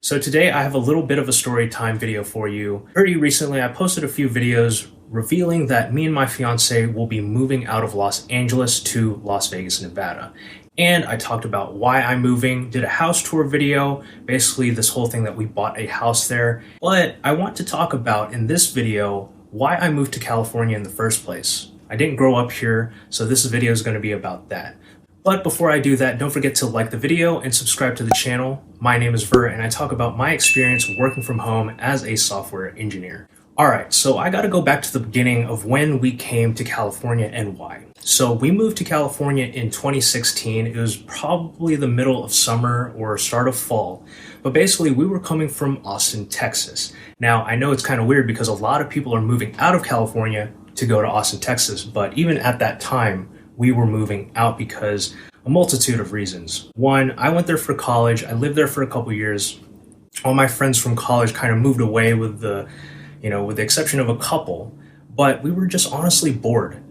So today I have a little bit of a story time video for you. Pretty recently I posted a few videos revealing that me and my fiance will be moving out of Los Angeles to Las Vegas, Nevada. And I talked about why I'm moving, did a house tour video, basically this whole thing that we bought a house there. But I want to talk about in this video why I moved to California in the first place. I didn't grow up here, so this video is going to be about that. But before I do that, don't forget to like the video and subscribe to the channel. My name is Ver and I talk about my experience working from home as a software engineer. Alright, so I gotta go back to the beginning of when we came to California and why. So we moved to California in 2016. It was probably the middle of summer or start of fall. But basically we were coming from Austin, Texas. Now I know it's kind of weird because a lot of people are moving out of California to go to Austin, Texas. But even at that time, we were moving out because a multitude of reasons. One, I went there for college. I lived there for a couple years. All my friends from college kind of moved away with the exception of a couple, but we were just honestly bored.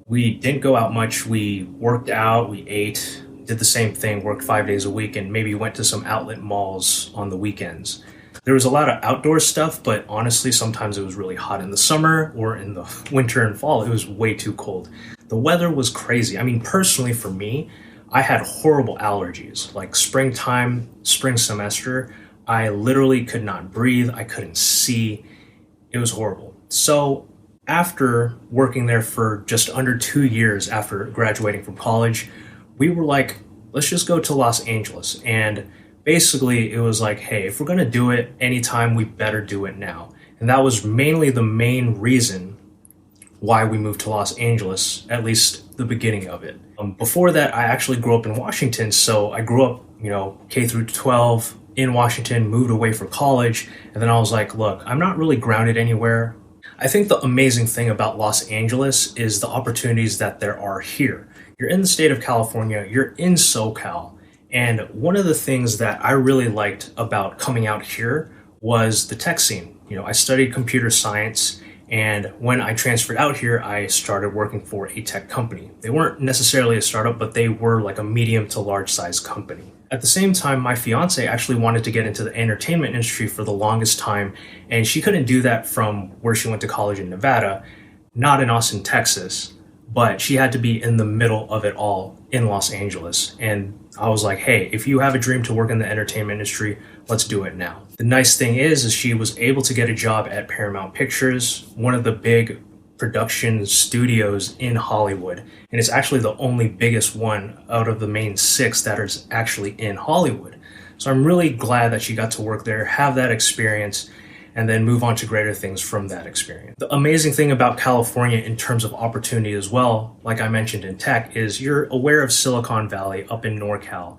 We didn't go out much. We worked out, we ate, did the same thing, worked 5 days a week, and maybe went to some outlet malls on the weekends. There was a lot of outdoor stuff, but honestly, sometimes it was really hot in the summer or in the winter and fall. It was way too cold. The weather was crazy. I mean, personally for me, I had horrible allergies. Like springtime, spring semester, I literally could not breathe. I couldn't see. It was horrible. So after working there for just under 2 years after graduating from college, we were like, let's just go to Los Angeles. And basically it was like, hey, if we're gonna do it anytime, we better do it now. And that was mainly the main reason why we moved to Los Angeles, at least the beginning of it. Before that, I actually grew up in Washington, so I grew up, K through 12 in Washington, moved away for college, and then I was like, look, I'm not really grounded anywhere. I think the amazing thing about Los Angeles is the opportunities that there are here. You're in the state of California, you're in SoCal, and one of the things that I really liked about coming out here was the tech scene. I studied computer science, and when I transferred out here, I started working for a tech company. They weren't necessarily a startup, but they were like a medium to large size company. At the same time, my fiance actually wanted to get into the entertainment industry for the longest time, and she couldn't do that from where she went to college in Nevada, not in Austin, Texas, but she had to be in the middle of it all in Los Angeles. And I was like, hey, if you have a dream to work in the entertainment industry, let's do it now. The nice thing is she was able to get a job at Paramount Pictures, one of the big production studios in Hollywood. And it's actually the only biggest one out of the main 6 that is actually in Hollywood. So I'm really glad that she got to work there, have that experience, and then move on to greater things from that experience. The amazing thing about California in terms of opportunity as well, like I mentioned in tech, is you're aware of Silicon Valley up in NorCal.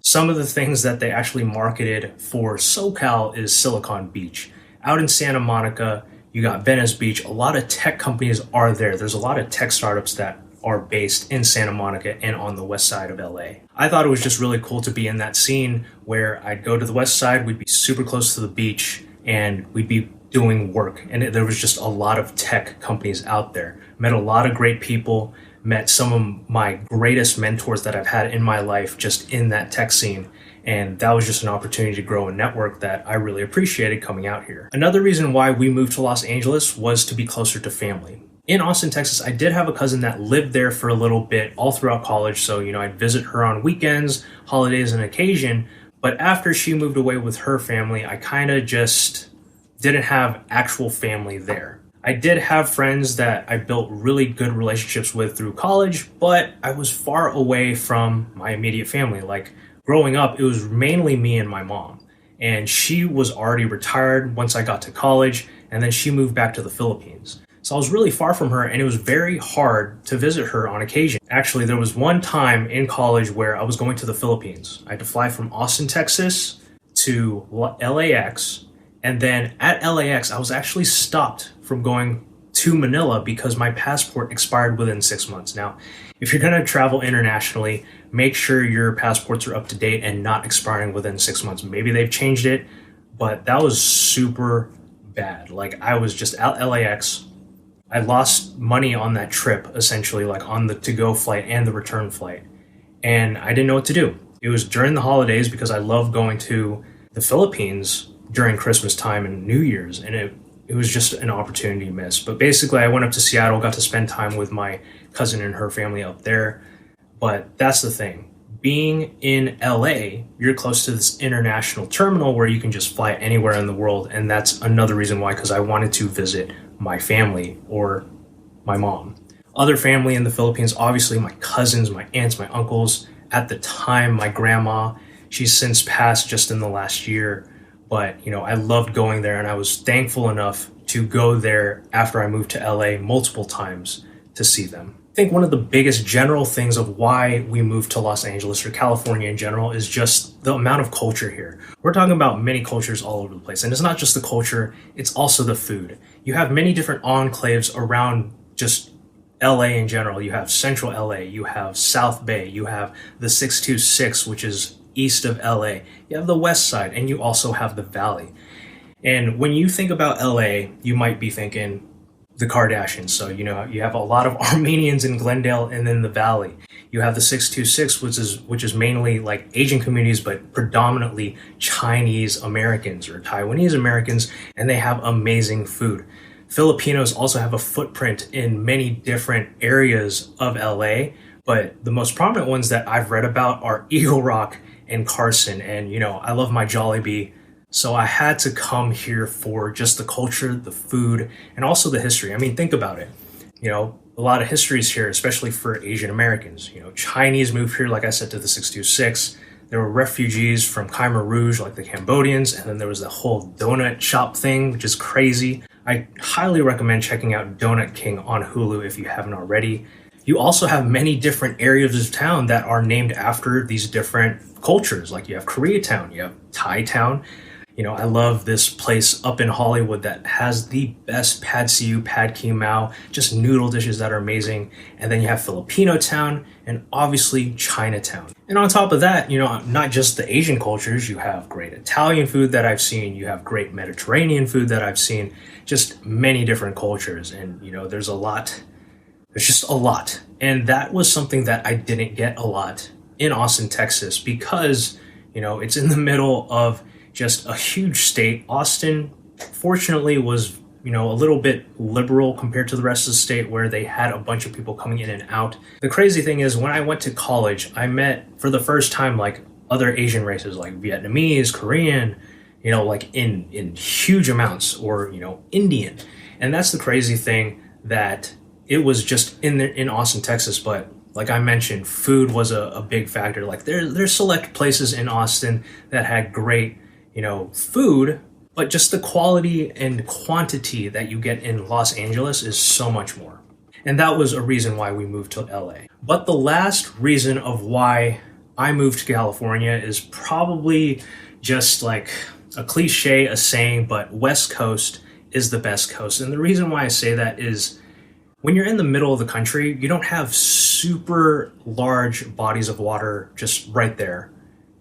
Some of the things that they actually marketed for SoCal is Silicon Beach. Out in Santa Monica, you got Venice Beach. A lot of tech companies are there. There's a lot of tech startups that are based in Santa Monica and on the west side of LA. I thought it was just really cool to be in that scene where I'd go to the west side, we'd be super close to the beach, and we'd be doing work. And there was just a lot of tech companies out there. Met a lot of great people, met some of my greatest mentors that I've had in my life just in that tech scene. And that was just an opportunity to grow a network that I really appreciated coming out here. Another reason why we moved to Los Angeles was to be closer to family. In Austin, Texas, I did have a cousin that lived there for a little bit all throughout college. So, I'd visit her on weekends, holidays, and occasion. But after she moved away with her family, I kind of just didn't have actual family there. I did have friends that I built really good relationships with through college, but I was far away from my immediate family. Like growing up, it was mainly me and my mom. And she was already retired once I got to college, and then she moved back to the Philippines. So I was really far from her, and it was very hard to visit her on occasion. Actually, there was one time in college where I was going to the Philippines. I had to fly from Austin, Texas to LAX, and then at LAX, I was actually stopped from going to Manila because my passport expired within 6 months. Now, if you're gonna travel internationally, make sure your passports are up to date and not expiring within 6 months. Maybe they've changed it, but that was super bad. Like I was just at LAX, I lost money on that trip, essentially, like on the to-go flight and the return flight. And I didn't know what to do. It was during the holidays because I love going to the Philippines during Christmas time and New Year's, and it was just an opportunity missed. But basically, I went up to Seattle, got to spend time with my cousin and her family up there. But that's the thing. Being in LA, you're close to this international terminal where you can just fly anywhere in the world. And that's another reason why, because I wanted to visit my family or my mom. Other family in the Philippines, obviously my cousins, my aunts, my uncles. At the time, my grandma, she's since passed just in the last year. But, I loved going there, and I was thankful enough to go there after I moved to LA multiple times to see them. I think one of the biggest general things of why we moved to Los Angeles or California in general is just the amount of culture here. We're talking about many cultures all over the place. And it's not just the culture, it's also the food. You have many different enclaves around just LA in general. You have Central LA, you have South Bay, you have the 626, which is east of LA. You have the West Side, and you also have the Valley. And when you think about LA, you might be thinking the Kardashians. So, you have a lot of Armenians in Glendale and then the Valley. You have the 626, which is mainly like Asian communities, but predominantly Chinese Americans or Taiwanese Americans, and they have amazing food. Filipinos also have a footprint in many different areas of LA, but the most prominent ones that I've read about are Eagle Rock and Carson. And, I love my Jollibee. So I had to come here for just the culture, the food, and also the history. I mean, think about it. A lot of history is here, especially for Asian Americans. Chinese moved here, like I said, to the 626. There were refugees from Khmer Rouge, like the Cambodians. And then there was the whole donut shop thing, which is crazy. I highly recommend checking out Donut King on Hulu if you haven't already. You also have many different areas of town that are named after these different cultures. Like you have Koreatown, you have Thai Town. I love this place up in Hollywood that has the best pad siu, pad kee mao, just noodle dishes that are amazing. And then you have Filipino Town and obviously Chinatown. And on top of that, not just the Asian cultures, you have great Italian food that I've seen, you have great Mediterranean food that I've seen, just many different cultures. And, there's just a lot. And that was something that I didn't get a lot in Austin, Texas, because, it's in the middle of just a huge state. Austin, fortunately, was, a little bit liberal compared to the rest of the state where they had a bunch of people coming in and out. The crazy thing is when I went to college, I met for the first time like other Asian races like Vietnamese, Korean, like in huge amounts, or, Indian. And that's the crazy thing, that it was just in Austin, Texas, but like I mentioned, food was a big factor. Like there's select places in Austin that had great, food, but just the quality and quantity that you get in Los Angeles is so much more. And that was a reason why we moved to LA. But the last reason of why I moved to California is probably just like a cliche, a saying, but West Coast is the best coast. And the reason why I say that is when you're in the middle of the country, you don't have super large bodies of water just right there.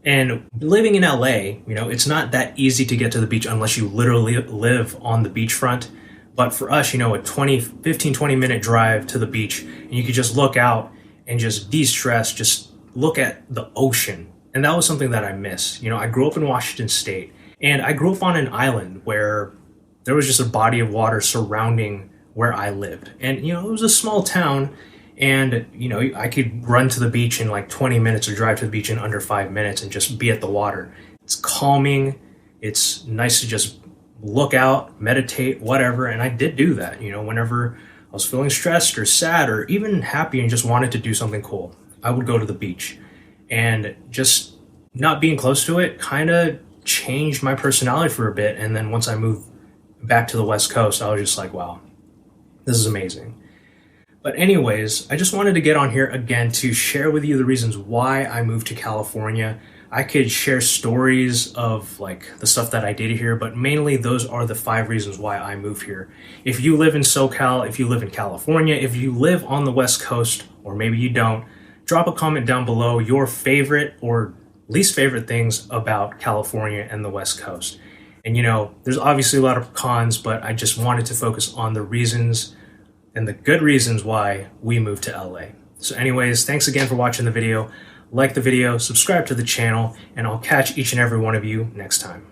And living in LA, it's not that easy to get to the beach unless you literally live on the beachfront. But for us, a 20 minute drive to the beach, and you could just look out and just de-stress, just look at the ocean. And that was something that I miss. I grew up in Washington State, and I grew up on an island where there was just a body of water surrounding where I lived. And, it was a small town, and, I could run to the beach in like 20 minutes or drive to the beach in under 5 minutes and just be at the water. It's calming. It's nice to just look out, meditate, whatever. And I did do that, whenever I was feeling stressed or sad or even happy and just wanted to do something cool, I would go to the beach. And just not being close to it kind of changed my personality for a bit. And then once I moved back to the West Coast, I was just like, wow, this is amazing. But anyways, I just wanted to get on here again to share with you the reasons why I moved to California. I could share stories of like the stuff that I did here, but mainly those are the 5 reasons why I moved here. If you live in SoCal, if you live in California, if you live on the West Coast, or maybe you don't, drop a comment down below your favorite or least favorite things about California and the West Coast. And there's obviously a lot of cons, but I just wanted to focus on the reasons and the good reasons why we moved to LA. So anyways, thanks again for watching the video. like the video, subscribe to the channel, and I'll catch each and every one of you next time.